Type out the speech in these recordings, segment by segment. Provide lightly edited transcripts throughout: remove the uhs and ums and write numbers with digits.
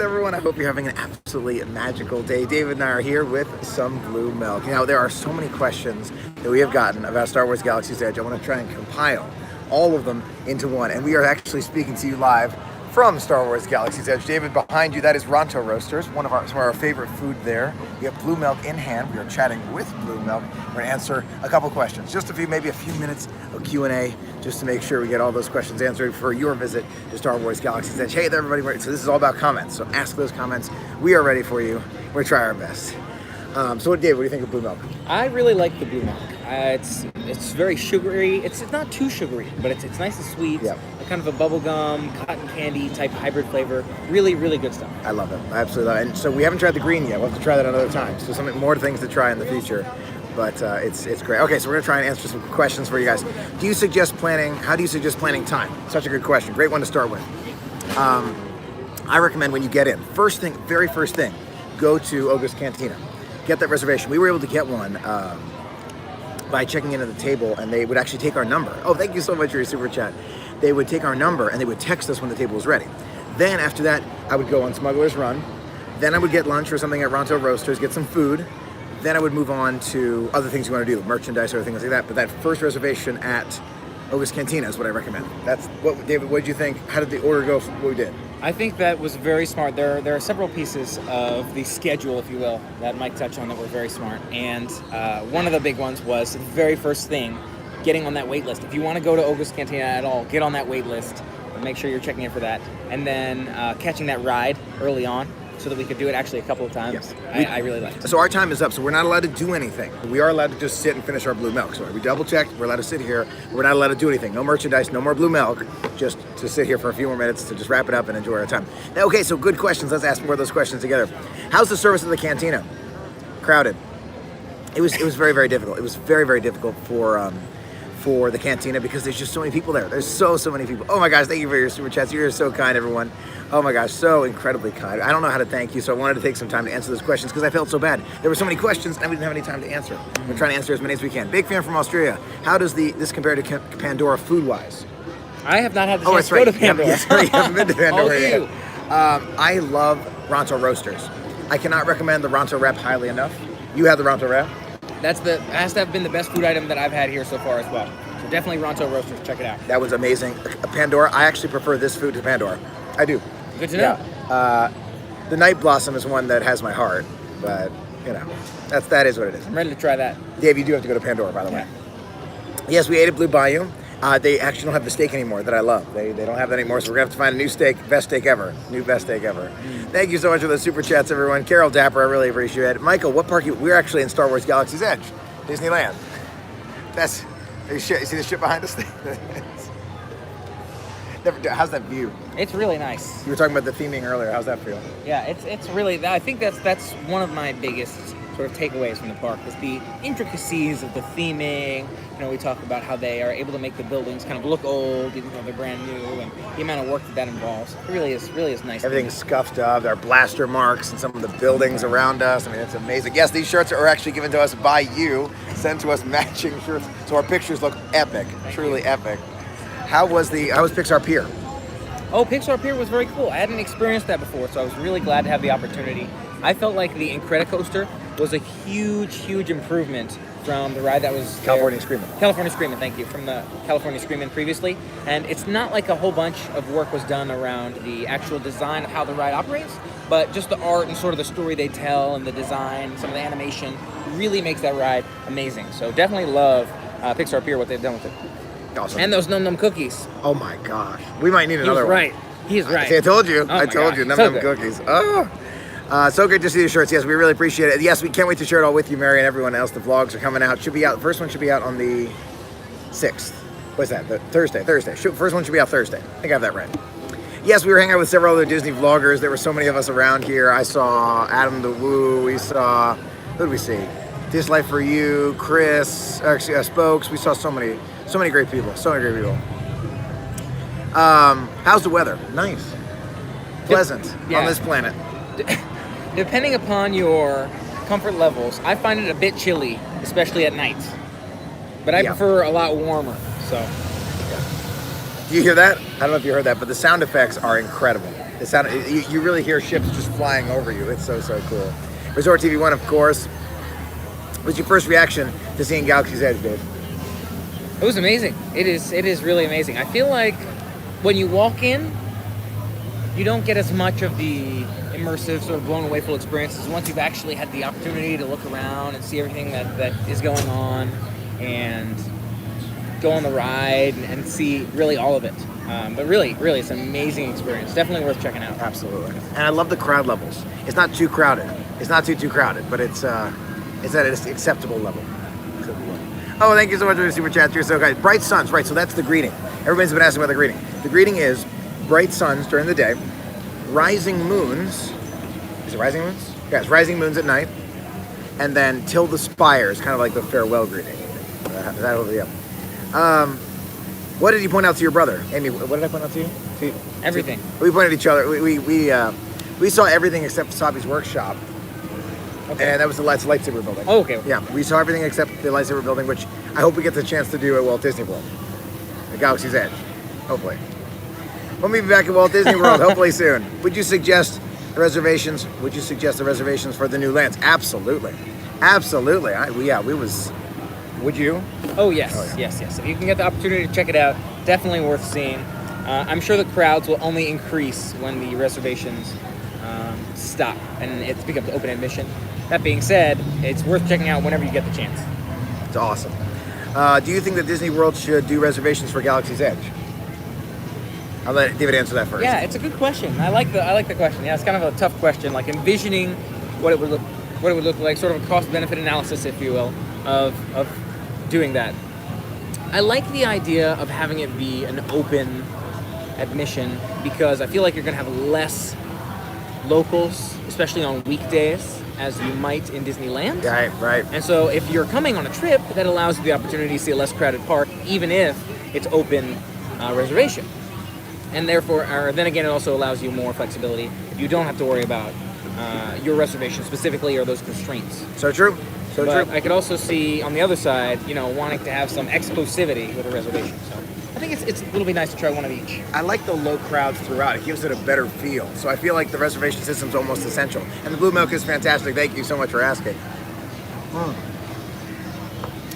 Everyone, I hope you're having an absolutely magical day. David and I are here with some blue milk. Now, there are so many questions that we have gotten about Star Wars Galaxy's Edge. I want to try and compile all of them into one, and we are actually speaking to you live from Star Wars Galaxy's Edge. David, behind you, that is Ronto Roasters, some of our favorite food there. We have blue milk in hand. We are chatting with blue milk. We're going to answer a couple questions, just maybe a few minutes of Q&A, just to make sure we get all those questions answered for your visit to Star Wars Galaxy's Edge. Hey there, everybody. So this is all about comments, so ask those comments. We are ready for you. We're going to try our best. So, Dave, what do you think of blue milk? I really like the blue milk. It's very sugary. It's not too sugary, but it's nice and sweet. Yep. Kind of a bubblegum, cotton candy type hybrid flavor. Really, really good stuff. I love it. I absolutely love it. And so we haven't tried the green yet. We'll have to try that another time. So some more things to try in the future. But it's great. Okay, so we're gonna try and answer some questions for you guys. How do you suggest planning time? Such a good question. Great one to start with. I recommend when you get in, very first thing, go to Oga's Cantina. Get that reservation. We were able to get one by checking in at the table, and they would actually take our number. Oh, thank you so much for your super chat. They would take our number and they would text us when the table was ready. Then after that, I would go on Smuggler's Run. Then I would get lunch or something at Ronto Roasters, get some food. Then I would move on to other things you want to do, merchandise or things like that. But that first reservation at Oga's Cantina is what I recommend. That's what, David, what did you think? How did the order go from what we did? I think that was very smart. There are several pieces of the schedule, if you will, that Mike touched on that were very smart. And one of the big ones was the very first thing, getting on that wait list. If you want to go to Oga's Cantina at all, get on that wait list. Make sure you're checking in for that. And then catching that ride early on so that we could do it actually a couple of times. Yes. I really liked it. So our time is up, so we're not allowed to do anything. We are allowed to just sit and finish our blue milk. So we double checked, we're allowed to sit here. We're not allowed to do anything. No merchandise, no more blue milk. Just to sit here for a few more minutes to just wrap it up and enjoy our time. Now, okay, so good questions. Let's ask more of those questions together. How's the service at the cantina? Crowded. It was very, very difficult. It was very, very difficult for the cantina because there's just so many people there. There's so many people. Oh my gosh, thank you for your super chats. You're so kind, everyone. Oh my gosh, so incredibly kind. I don't know how to thank you, so I wanted to take some time to answer those questions because I felt so bad. There were so many questions and we didn't have any time to answer. We're trying to answer as many as we can. Big fan from Australia. How does this compare to Pandora food-wise? I have not had the chance to go to Pandora. You haven't been to Pandora yet. You. I love Ronto Roasters. I cannot recommend the Ronto Wrap highly enough. You had the Ronto Wrap? Has to have been the best food item that I've had here so far as well. So definitely Ronto Roasters, check it out. That was amazing. Pandora, I actually prefer this food to Pandora. I do. Good to know. Yeah. The Night Blossom is one that has my heart, but you know, that is what it is. I'm ready to try that. Dave, you do have to go to Pandora, by the way. Yes, we ate at Blue Bayou. They actually don't have the steak anymore that I love. They don't have that anymore, so we're gonna have to find a new steak, best steak ever. New best steak ever. Thank you so much for the super chats, everyone. Carol Dapper, I really appreciate it. Michael, what park we're actually in Star Wars Galaxy's Edge, Disneyland. You see the ship behind us? How's that view? It's really nice. You were talking about the theming earlier. How's that feel? Yeah, it's really. I think that's one of my biggest sort of takeaways from the park is the intricacies of the theming. You know, we talk about how they are able to make the buildings kind of look old, even though they're brand new, and the amount of work that involves. It really is nice. Everything's scuffed up. There are blaster marks in some of the buildings around us. I mean, it's amazing. Yes, these shirts are actually given to us by you, sent to us matching shirts, so our pictures look epic, truly epic. How was Pixar Pier? Oh, Pixar Pier was very cool. I hadn't experienced that before, so I was really glad to have the opportunity. I felt like the Incredicoaster was a huge improvement from the ride that was California Screamin'. California Screamin', thank you, from the California Screamin' previously. And it's not like a whole bunch of work was done around the actual design of how the ride operates, but just the art and sort of the story they tell and the design, some of the animation really makes that ride amazing. So definitely love Pixar Pier, what they've done with it. Awesome. And those Num Num cookies. Oh my gosh. We might need another one. He is right. See, I told you. Oh I told you. Num so Num cookies. Oh. So good to see the shirts. Yes, we really appreciate it. Yes, we can't wait to share it all with you, Mary, and everyone else. The vlogs are coming out. Should be out. First one should be out on the 6th. What's that? Thursday. First one should be out Thursday. I think I have that right. Yes, we were hanging out with several other Disney vloggers. There were so many of us around here. I saw Adam the Woo. We saw, who did we see? This Life for You, Chris, Spokes. We saw so many great people. How's the weather? Nice. Pleasant on this planet. Depending upon your comfort levels, I find it a bit chilly, especially at night. But I prefer a lot warmer, so. Do you hear that? I don't know if you heard that, but the sound effects are incredible. It sounded, you really hear ships just flying over you. It's so cool. Resort TV 1, of course. What's your first reaction to seeing Galaxy's Edge, Dave? It was amazing. It is really amazing. I feel like when you walk in, you don't get as much of the immersive, sort of blown away full experiences once you've actually had the opportunity to look around and see everything that is going on and go on the ride and see really all of it. But really, it's an amazing experience. Definitely worth checking out. Absolutely. And I love the crowd levels. It's not too crowded. It's not too crowded, but it's at an acceptable level. Oh, thank you so much for the super chat. You're so kind. Bright suns, right? So that's the greeting. Everybody's been asking about the greeting. The greeting is bright suns during the day, rising moons. Is it rising moons? Yes, rising moons at night, and then till the spires, kind of like the farewell greeting. That'll be up. What did you point out to your brother, Amy? What did I point out to you? Everything. We pointed at each other. We saw everything except Sabi's workshop. Okay. And that was the lightsaber building. Oh, okay. Yeah, we saw everything except the lightsaber building, which I hope we get the chance to do at Walt Disney World. The Galaxy's Edge. Hopefully. We'll be back at Walt Disney World hopefully soon. Would you suggest the reservations? Would you suggest the reservations for the new lands? Absolutely. Absolutely. Would you? Oh, yes. Yes. If you can get the opportunity to check it out, definitely worth seeing. I'm sure the crowds will only increase when the reservations stop and it becomes open admission. That being said, it's worth checking out whenever you get the chance. It's awesome. Do you think that Disney World should do reservations for Galaxy's Edge? I'll let David answer that first. Yeah, it's a good question. I like the question. Yeah, it's kind of a tough question. Like envisioning what it would look like, sort of a cost-benefit analysis, if you will, of doing that. I like the idea of having it be an open admission because I feel like you're going to have less locals, especially on weekdays, as you might in Disneyland. Right. And so if you're coming on a trip, that allows you the opportunity to see a less crowded park, even if it's open reservation. And therefore, then again, it also allows you more flexibility. You don't have to worry about your reservation specifically or those constraints. So true. But I could also see on the other side, wanting to have some exclusivity with a reservation. So I think it'll be nice to try one of each. I like the low crowds throughout. It gives it a better feel. So I feel like the reservation system is almost essential. And the blue milk is fantastic. Thank you so much for asking.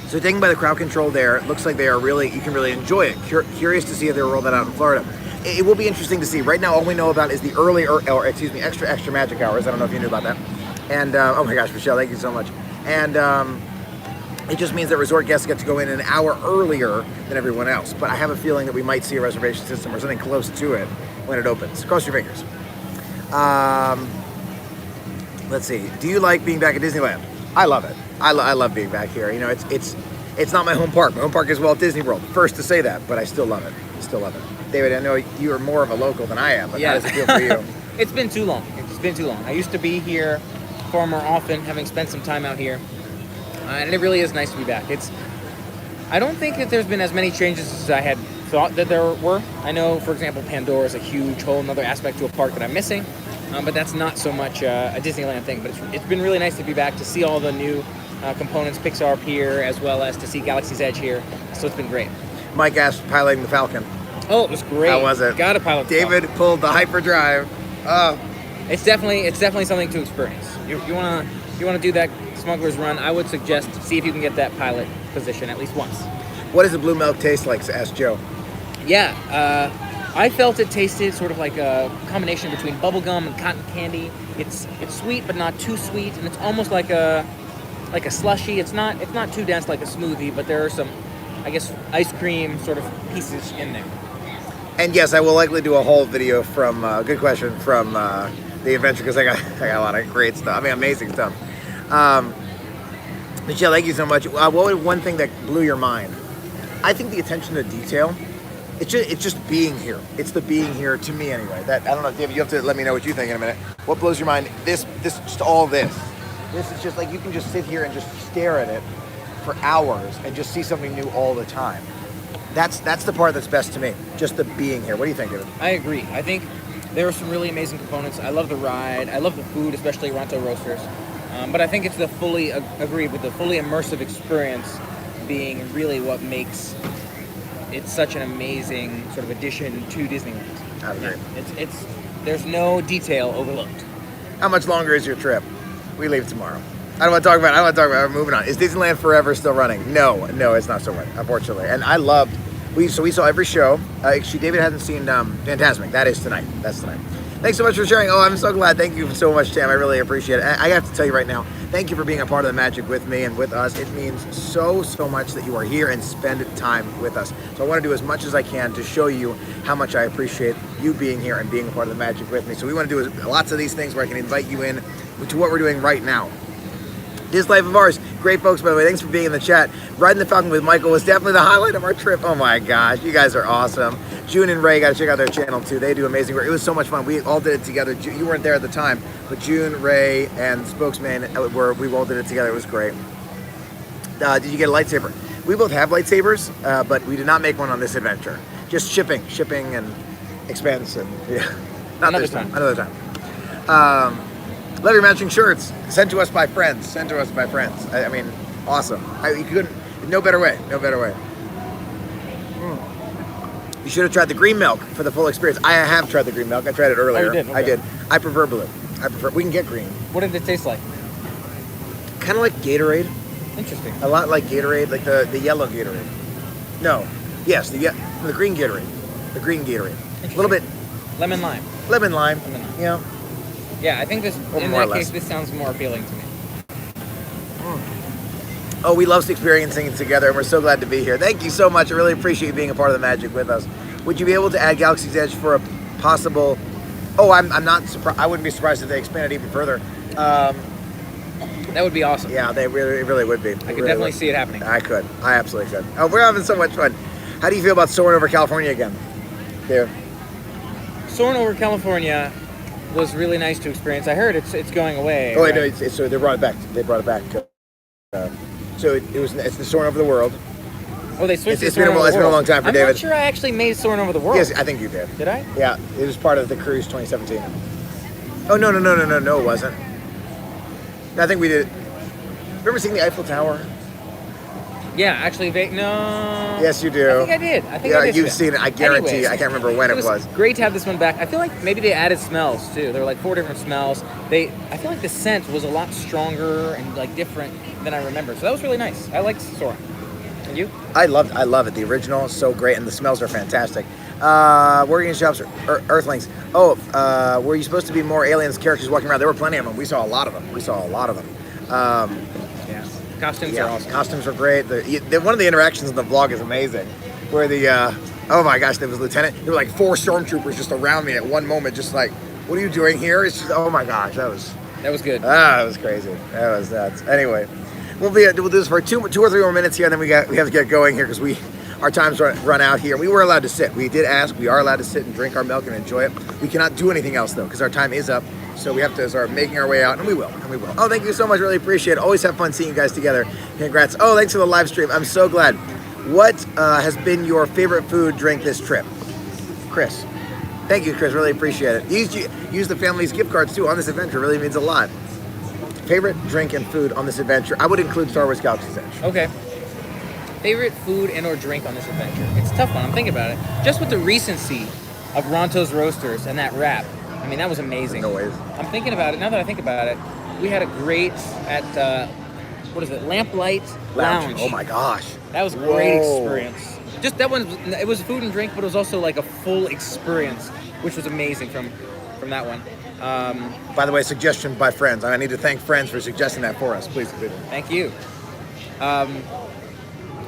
So taken by the crowd control there, it looks like you can really enjoy it. Curious to see if they roll that out in Florida. It will be interesting to see. Right now, all we know about is the extra magic hours. I don't know if you knew about that. And, oh my gosh, Michelle, thank you so much. And it just means that resort guests get to go in an hour earlier than everyone else. But I have a feeling that we might see a reservation system or something close to it when it opens. Cross your fingers. Let's see. Do you like being back at Disneyland? I love it. I love being back here. It's not my home park. My home park is Walt Disney World. First to say that, but I still love it. David, I know you are more of a local than I am, but how does it feel for you? It's been too long. I used to be here far more often, having spent some time out here. And it really is nice to be back. I don't think that there's been as many changes as I had thought that there were. I know, for example, Pandora is a huge whole another aspect to a park that I'm missing, but that's not so much a Disneyland thing. But it's been really nice to be back, to see all the new components, Pixar here, as well as to see Galaxy's Edge here. So it's been great. Mike asked piloting the Falcon. Oh, it was great. How was it? Got to pilot the David Falcon. pulled the hyperdrive. It's definitely something to experience. You want to do that Smuggler's Run, I would suggest see if you can get that pilot position at least once. What does the blue milk taste like? Asked Joe. Yeah, I felt it tasted sort of like a combination between bubblegum and cotton candy. It's sweet but not too sweet, and it's almost like a slushy. It's not too dense like a smoothie, but there are some, I guess, ice cream sort of pieces in there. And yes, I will likely do a whole video from good question from the adventure, because I got a lot of great stuff. I mean, amazing stuff. Michelle, thank you so much. What was one thing that blew your mind? I think the attention to detail. It's just being here. It's the being here to me anyway. That I don't know, David. You have to let me know what you think in a minute. What blows your mind? This just all this. This is just like you can just sit here and just stare at it for hours and just see something new all the time. That's the part that's best to me. Just the being here. What do you think, David? I agree. I think there are some really amazing components. I love the ride. I love the food, especially Ronto Roasters. But I think it's the fully immersive experience being really what makes it such an amazing sort of addition to Disneyland. I agree. Yeah, there's no detail overlooked. How much longer is your trip? We leave tomorrow. I don't want to talk about it. We're moving on. Is Disneyland Forever still running? No, it's not still running, unfortunately. And I loved, we saw every show. Actually, David hasn't seen Fantasmic. That is tonight. That's tonight. Thanks so much for sharing. Oh, I'm so glad. Thank you so much, Tam. I really appreciate it. I have to tell you right now, thank you for being a part of the magic with me and with us. It means so much that you are here and spend time with us. So I want to do as much as I can to show you how much I appreciate you being here and being a part of the magic with me. So we want to do lots of these things where I can invite you in to what we're doing right now. This life of ours, great folks, by the way. Thanks for being in the chat. Riding the Falcon with Michael was definitely the highlight of our trip. Oh my gosh, you guys are awesome. June and Ray, got to check out their channel too. They do amazing work. It was so much fun. We all did it together. You weren't there at the time, but June, Ray, and Spokesman, we all did it together. It was great. Did you get a lightsaber? We both have lightsabers, but we did not make one on this adventure. Just shipping and expense, and yeah. Not Another this time. time. Another time. Love your matching shirts. Sent to us by friends. I mean, awesome. You couldn't. No better way. You should have tried the green milk for the full experience. I have tried the green milk. I tried it earlier. Oh, you did? Okay. I did. I prefer blue. We can get green. What did it taste like? Kind of like Gatorade. Interesting. A lot like Gatorade, like the yellow Gatorade. No. Yes, the green Gatorade. The green Gatorade. A little bit Lemon lime. lemon lime. Yeah. Yeah, I think this, Or in more or that case, less. this sounds more appealing to me. Oh, we love experiencing it together, and we're so glad to be here. Thank you so much. I really appreciate you being a part of the magic with us. Would you be able to add Galaxy's Edge for a possible... Oh, I'm not surprised. I wouldn't be surprised if they expanded even further. That would be awesome. Yeah, it really would be. I could definitely see it happening. I could. I absolutely could. Oh, we're having so much fun. How do you feel about soaring over California again? There. Soaring over California was really nice to experience. I heard it's going away. Oh, wait, right? no, so they brought it back. So it's the soaring over the world. Oh, they switched It's to Soaring been a- Over it's the been a World. long time for I'm David. not sure I actually made Soaring Over the World. Yes, I think you did. Did I? Yeah, it was part of the cruise 2017. Oh, no, it wasn't. I think we did. Remember seeing the Eiffel Tower? Yeah, actually, no. Yes, you do. I think I did. Yeah, did you've that. seen it. I guarantee Anyways, you. I can't remember when it was. Great to have this one back. I feel like maybe they added smells too. There were like 4 different smells. I feel like the scent was a lot stronger and like different than I remember. So that was really nice. I liked Soaring. And you? I love it. The original is so great, and the smells are fantastic. Working in shops, Earthlings. Oh, were you supposed to be more aliens characters walking around? There were plenty of them. We saw a lot of them. Yeah. Costumes are awesome. Costumes were great. One of the interactions in the vlog is amazing, where oh my gosh, there was Lieutenant. There were like 4 stormtroopers just around me at one moment, just like, what are you doing here? It's just, oh my gosh, that was good. that was crazy. That was nuts. Anyway, we'll do this for 2 or 3 more minutes here, and then we have to get going here because our time's run out here. We were allowed to sit. We did ask. We are allowed to sit and drink our milk and enjoy it. We cannot do anything else though because our time is up. So we have to start making our way out, and we will. Oh, thank you so much. Really appreciate it. Always have fun seeing you guys together. Congrats. Oh, thanks for the live stream. I'm so glad. What has been your favorite food, drink this trip? Chris. Thank you, Chris. Really appreciate it. Use the family's gift cards, too, on this adventure. Really means a lot. Favorite drink and food on this adventure? I would include Star Wars Galaxy's Edge. Okay. Favorite food and or drink on this adventure? It's a tough one. I'm thinking about it. Just with the recency of Ronto's Roasters and that wrap. I mean, that was amazing. No ways. I'm thinking about it. Now that I think about it, we had a great at Lamplight Lounge. Oh my gosh. That was a great experience. Just that one. It was food and drink, but it was also like a full experience, which was amazing from that one. By the way, suggestion by friends. I need to thank friends for suggesting that for us. Please continue. Thank you.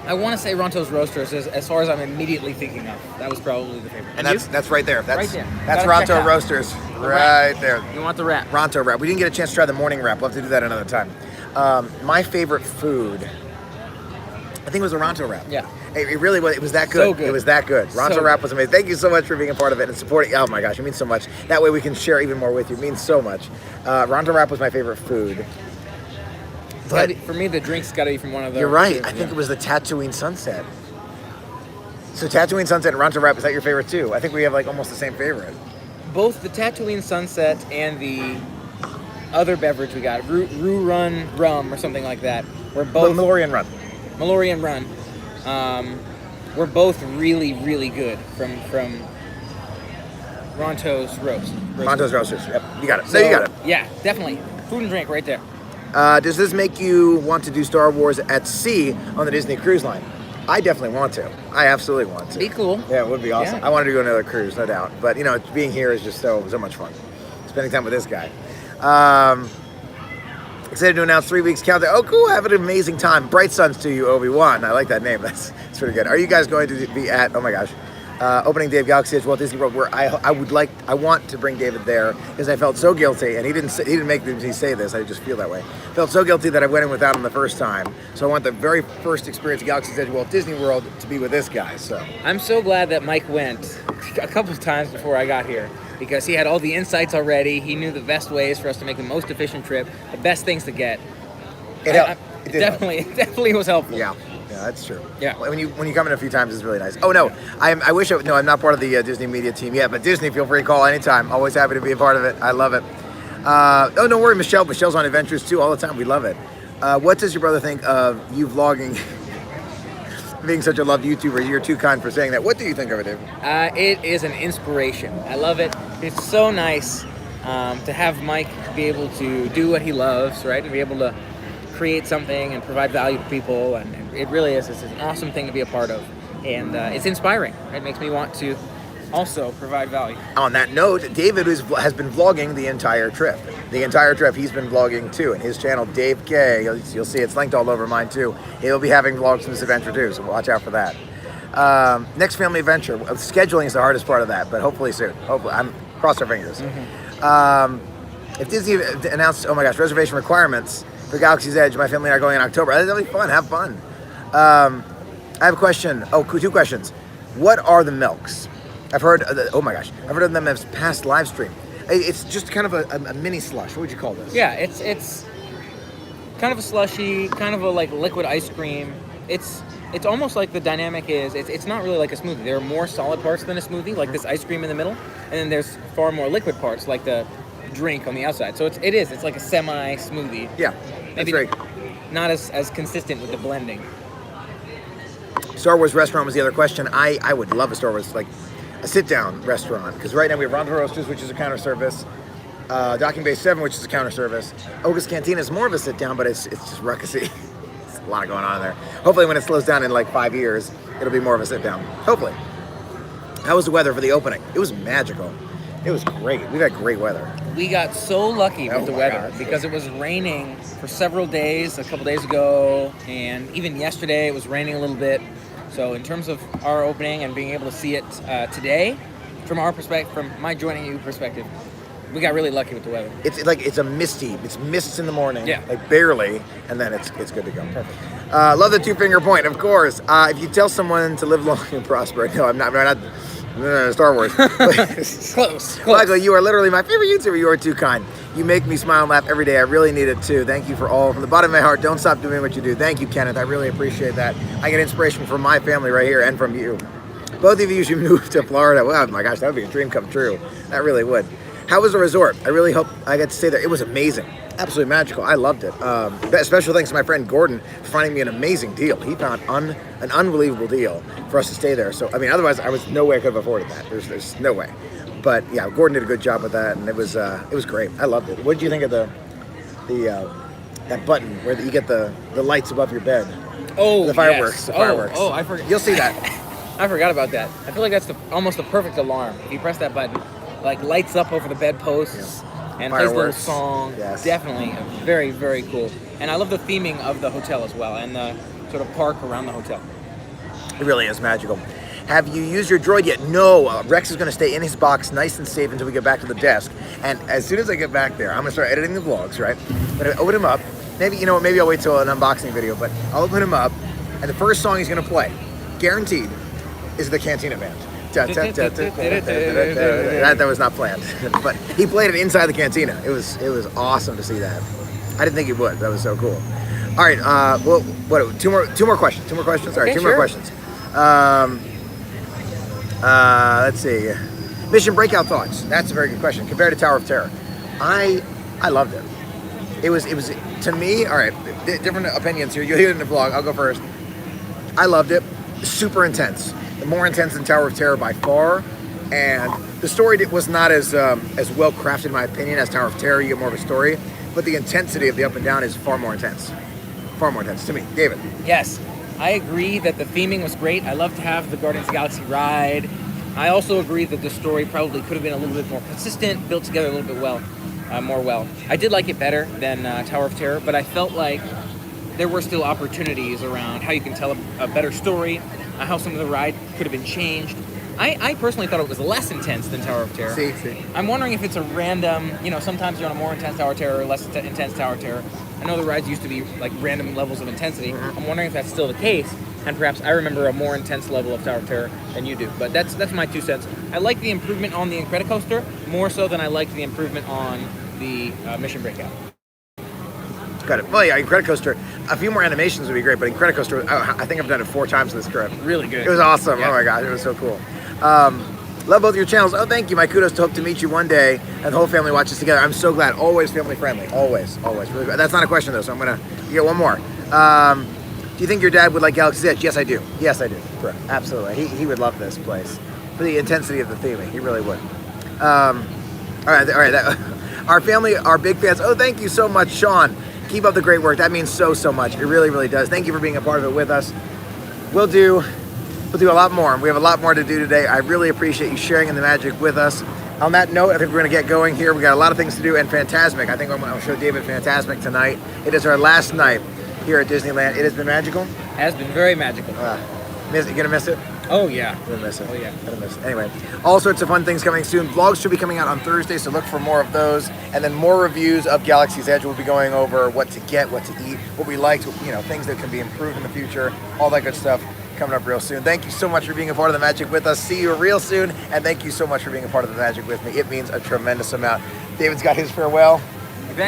I want to say Ronto's Roasters as far as I'm immediately thinking of. That was probably the favorite. And that's right there. That's Right there. That's Gotta check Ronto out. Roasters. The Right wrap. there. You want the wrap? Ronto wrap. We didn't get a chance to try the morning wrap. We'll have to do that another time. My favorite food, I think it was the Ronto wrap. Yeah. It really was. It was that good. So good. It was that good. Ronto So wrap good. was amazing. Thank you so much for being a part of it and supporting. Oh my gosh, it means so much. That way we can share even more with you. It means so much. Ronto wrap was my favorite food. But For me, the drink's got to be from one of the. you're right. I think it was the Tatooine Sunset. So Tatooine Sunset and Ronto wrap, is that your favorite too? I think we have like almost the same favorite. Both the Tatooine Sunset and the other beverage we got, Roo Run Rum or something like that, were both Malorian Run. Malorian Run. Were both really, really good from Ronto's roast. Monto's Roasters. Yep, you got it. So you got it. Yeah, definitely. Food and drink right there. Does this make you want to do Star Wars at sea on the Disney Cruise Line? I definitely want to. I absolutely want to. Be cool. Yeah, it would be awesome. Yeah. I wanted to go on another cruise, no doubt. But you know, being here is just so much fun. Spending time with this guy. Excited to announce 3 weeks countdown. Oh, cool! Have an amazing time. Bright suns to you, Obi-Wan. I like that name. That's pretty good. Are you guys going to be at? Oh my gosh. Opening day of Galaxy Edge Walt Disney World, where I want to bring David there because I felt so guilty, and he didn't make me say this. I just feel that way. Felt so guilty that I went in without him the first time. So I want the very first experience of Galaxy's Edge Walt Disney World to be with this guy. So I'm so glad that Mike went a couple of times before I got here because he had all the insights already. He knew the best ways for us to make the most efficient trip, the best things to get. it helped. It did help. It definitely was helpful. Yeah, that's true. Yeah. When you come in a few times, it's really nice. Oh no, I'm not part of the Disney media team yet, but Disney, feel free to call anytime. Always happy to be a part of it. I love it. Oh, don't worry, Michelle. Michelle's on adventures too all the time. We love it. What does your brother think of you vlogging? Being such a loved YouTuber, you're too kind for saying that. What do you think of it, David? It is an inspiration. I love it. It's so nice to have Mike be able to do what he loves, right? And be able to create something and provide value to people. And it really is. It's an awesome thing to be a part of. And it's inspiring. It makes me want to also provide value. On that note, David has been vlogging the entire trip. The entire trip he's been vlogging too, and his channel, Dave K. You'll see it's linked all over mine too. He'll be having vlogs from this adventure too, so watch out for that. Next family adventure. Scheduling is the hardest part of that, but hopefully soon. Hopefully, I'm cross our fingers. If Disney announced, oh my gosh, reservation requirements for Galaxy's Edge, my family and I are going in October. That'll be fun. Have fun. I have a question. Oh, two questions. What are the milks? I've heard. Oh my gosh, I've heard of them as past live stream. It's just kind of a mini slush. What would you call this? Yeah, it's kind of a slushy, kind of a like liquid ice cream. It's almost like the dynamic is it's not really like a smoothie. There are more solid parts than a smoothie, like this ice cream in the middle, and then there's far more liquid parts, like the drink on the outside. So it's like a semi smoothie. Yeah, that's right. Not as consistent with the blending. Star Wars restaurant was the other question. I would love a Star Wars like a sit-down restaurant, because right now we have Ronto Roasters, which is a counter service, Docking Bay 7, which is a counter service. Oga's Cantina is more of a sit-down, but it's just ruckusy. There's a lot going on there. Hopefully when it slows down in like 5 years, it'll be more of a sit-down. Hopefully. How was the weather for the opening? It was magical. It was great. We've had great weather. We got so lucky with the weather because it was raining for several days, a couple days ago, and even yesterday it was raining a little bit. So in terms of our opening and being able to see it today, from our perspective, from my joining you perspective, we got really lucky with the weather. It's a misty. It's mists in the morning, yeah, like barely, and then it's good to go. Perfect. Love the two-finger point, of course. If you tell someone to live long and prosper, no, I'm not Star Wars. Close. Michael, you are literally my favorite YouTuber. You are too kind. You make me smile and laugh every day. I really need it too. Thank you for all. From the bottom of my heart, don't stop doing what you do. Thank you, Kenneth. I really appreciate that. I get inspiration from my family right here and from you. Both of you should move to Florida. Wow, my gosh, that would be a dream come true. That really would. How was the resort? I really hope I got to stay there. It was amazing. Absolutely magical. I loved it. Special thanks to my friend Gordon for finding me an amazing deal. He found an unbelievable deal for us to stay there. So, I mean, otherwise, I was no way I could have afforded that. There's no way. But yeah, Gordon did a good job with that, and it was great. I loved it. What did you think of that button where you get the lights above your bed? Oh, the fireworks. Yes. The fireworks. Oh, I forgot. You'll see that. I forgot about that. I feel like that's almost the perfect alarm. If you press that button, like lights up over the bedposts. Yeah. And plays a little song. Yes. Definitely very, very cool. And I love the theming of the hotel as well, and the sort of park around the hotel. It really is magical. Have you used your droid yet? No. Rex is going to stay in his box nice and safe until we get back to the desk. And as soon as I get back there, I'm going to start editing the vlogs, right? I'm going to open him up. Maybe I'll wait till an unboxing video, but I'll open him up, and the first song he's going to play, guaranteed, is the Cantina Band. That was not planned, but he played it inside the cantina. It was awesome to see that. I didn't think he would. That was so cool. All right, well, two more questions. All right, okay, two more questions. Let's see. Mission Breakout thoughts. That's a very good question. Compared to Tower of Terror, I loved it. It was to me. All right, different opinions here. You'll hear it in the vlog. I'll go first. I loved it. Super intense. More intense than Tower of Terror by far, and The story was not as well crafted, in my opinion, as Tower of Terror. You get more of a story, but the intensity of the up and down is far more intense. Far more intense to me. David. Yes, I agree that the theming was great. I love to have the Guardians of the Galaxy ride. I also agree that the story probably could have been a little bit more consistent, built together a little bit more well. I did like it better than Tower of Terror, but I felt like there were still opportunities around how you can tell a better story, how some of the ride could have been changed. I personally thought it was less intense than Tower of Terror. See. I'm wondering if it's a random, sometimes you're on a more intense Tower of Terror or less intense Tower of Terror. I know the rides used to be like random levels of intensity. I'm wondering if that's still the case, and perhaps I remember a more intense level of Tower of Terror than you do. But that's my 2 cents. I like the improvement on the Incredicoaster more so than I like the improvement on the Mission Breakout. Got it. Well, yeah, Incredicoaster. A few more animations would be great, but Incredicoaster, I think I've done it 4 times in this trip. Really good. It was awesome. Yeah. Oh my god, it was so cool. Love both your channels. Oh, thank you. My kudos to hope to meet you one day and the whole family watches together. I'm so glad. Always family friendly. Always. Really good. That's not a question though, so I'm gonna get one more. Do you think your dad would like Galaxy's Edge? Yes, I do. Yes, I do. Correct. Absolutely. He would love this place for the intensity of the theming. He really would. All right. Our family are big fans. Oh, thank you so much, Sean. Keep up the great work. That means so much. It really, really does. Thank you for being a part of it with us. We'll do a lot more. We have a lot more to do today. I really appreciate you sharing in the magic with us. On that note, I think we're going to get going here. We got a lot of things to do, and Fantasmic. I think I'm going to show David Fantasmic tonight. It is our last night here at Disneyland. It has been magical. Has been very magical. You gonna miss it? Oh yeah. You're gonna miss it. Oh yeah. Gonna miss it. Anyway, all sorts of fun things coming soon. Vlogs should be coming out on Thursday, so look for more of those. And then more reviews of Galaxy's Edge. We'll be going over what to get, what to eat, what we liked, things that can be improved in the future, all that good stuff coming up real soon. Thank you so much for being a part of the magic with us. See you real soon, and thank you so much for being a part of the magic with me. It means a tremendous amount. David's got his farewell.